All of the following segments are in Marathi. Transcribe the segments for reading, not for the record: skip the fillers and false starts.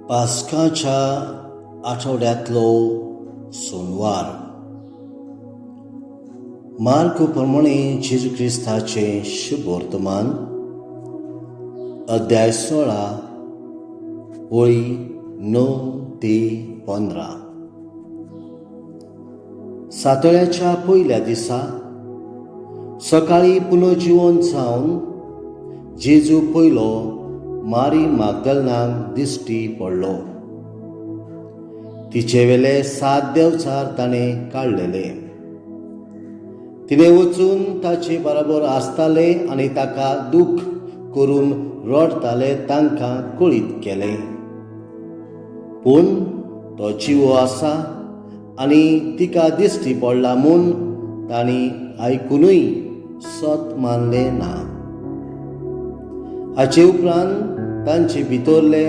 पास्काच्या आठवड्यांतलो सोनवार. मार्क प्रमाणे जेजू क्रिस्ताचे शुभ वर्तमान अध्याय 16 वळी 9 ते 15. सातळ्याच्या पयल्या दिसा सकाळी पुनर्जीवन जावन जेजू पयलो मारी मागदलनाक दिश्टी पडलो. तिचे वेले 7 देवचार ताणें काडलेले. तिने वचून ताचे बरोबर आसताले आनी ताका दूख करून रडताले तांकां कळीत केलें. पूण तो जिवो आसा आनी तिका दिश्टी पडला म्हूण तांणी आयकुनूय सत मानलें ना. हाचे उपरांत तांचे भितरले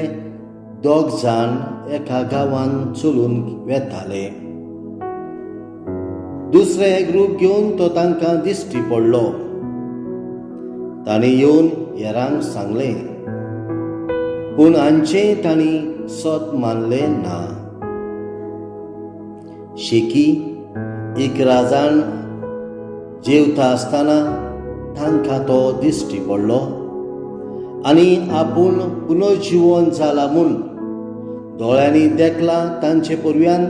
2 जाण एका गांवांत चलून वेताले. दुसरे ग्रूप घेवन तो तांकां दिश्टी पडलो. तांणी येवन हेरांक सांगलें, पूण हांचें तांणी सत मानलें ना. शेकी एक राजान जेवता आसतना तांकां तो दिश्टी पडलो आनी आपूण पुनर्जीवन जाला म्हूण दोळ्यांनी देखला तांचे पुर्व्यान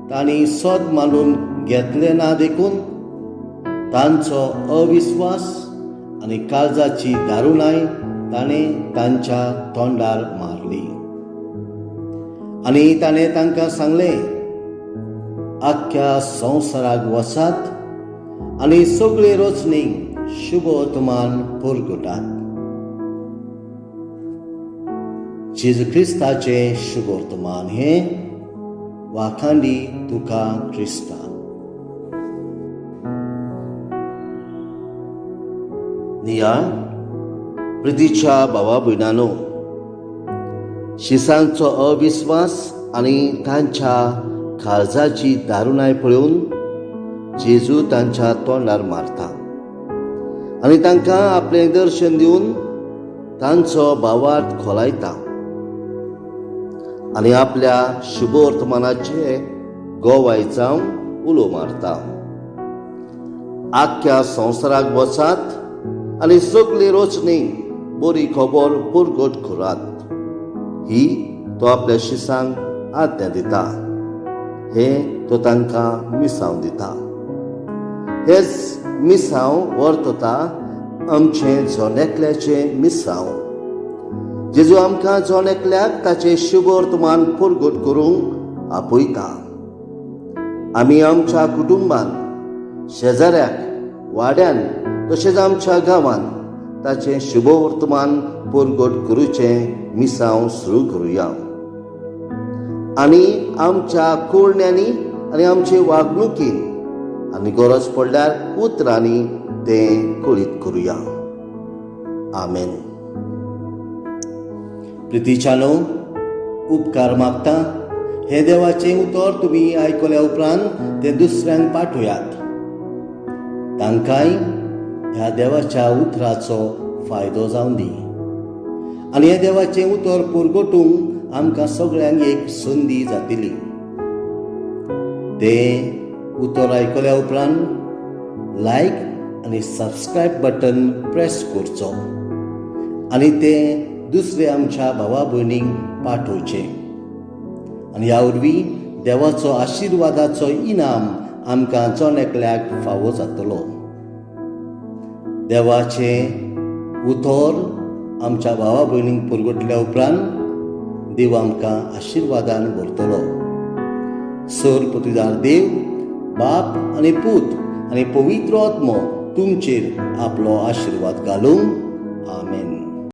तांणी सत मानून घेतलें ना देखून तांचो अविस्वास आनी काळजाची दारुणाय ताणें तांच्या तोंडार मारली. आनी ताणें तांकां सांगलें, आख्ख्या संवसाराक वचात आनी सगळे रचणीक शुभ वर्तमान परगटात. जेजू क्रिस्ताचे शुभ वर्तमान हे वाखांडी तुका क्रिस्ता. नियाळ प्रितीच्या भावा भयणांनो, शिसांचो अविस्वास आनी तांच्या काळजाची दारुणाय पळोवन जेजू तांच्या तोंडार मारता आनी तांकां आपलें दर्शन दिवन तांचो भावार्थ खोलायता आनी आपल्या शुभ वर्तमानाचे गोवाय जावन उलो मारता. आख्ख्या संवसाराक वचात आनी सगळे रचणीक बरी खबर परगट करात ही तो आपल्या शिसांक आज्ञा दिता. हे तो तांकां मिसांव दिता. हेच मिसांव वर्तता आमचे जोनेकल्याचें मिसांव. जेजू आमकां जोनेकल्याक ताचें शुभ वर्तमान परगट करूंक आपयता. आमी आमच्या कुटुंबान, शेजाऱ्याक, वाड्यान तशेंच आमच्या गांवांत ताचें शुभ वर्तमान परगट करूचें मिसांव सुरू करुया. आनी आमच्या कोळण्यांनी आनी आमचे वागणुकीन आनी गरज पडल्यार उतरांनी तें कळीत करुया. आमेन. प्रितीच्यानो, उपकार मागता हे देवाचें उतर तुमी आयकल्या उपरांत ते दुसऱ्यांक पाठयात. तांकांय ह्या देवाच्या उतराचो फायदो जावं दी आनी हे देवाचें उतर परगटूंक आमकां सगळ्यांक एक संदी जातली. तें उतर आयकल्या उपरांत लायक आनी सबस्क्रायब बटन प्रेस करचो आनी तें दुसरे आमच्या भावा भयणींक पाठोवचें. आनी ह्या वरवीं देवाचो आशिर्वादाचो इनाम आमकां जोनेकल्याक फावो जातलो. देवाचें उतर आमच्या भावा भयणींक परगटल्या उपरांत देव आमकां आशिर्वादान भरतलो. सर्वपतीदार देव, बाप आनी पूत आनी पवित्र आत्मो तुमचेर आपलो आशिर्वाद घालूं. आमेन.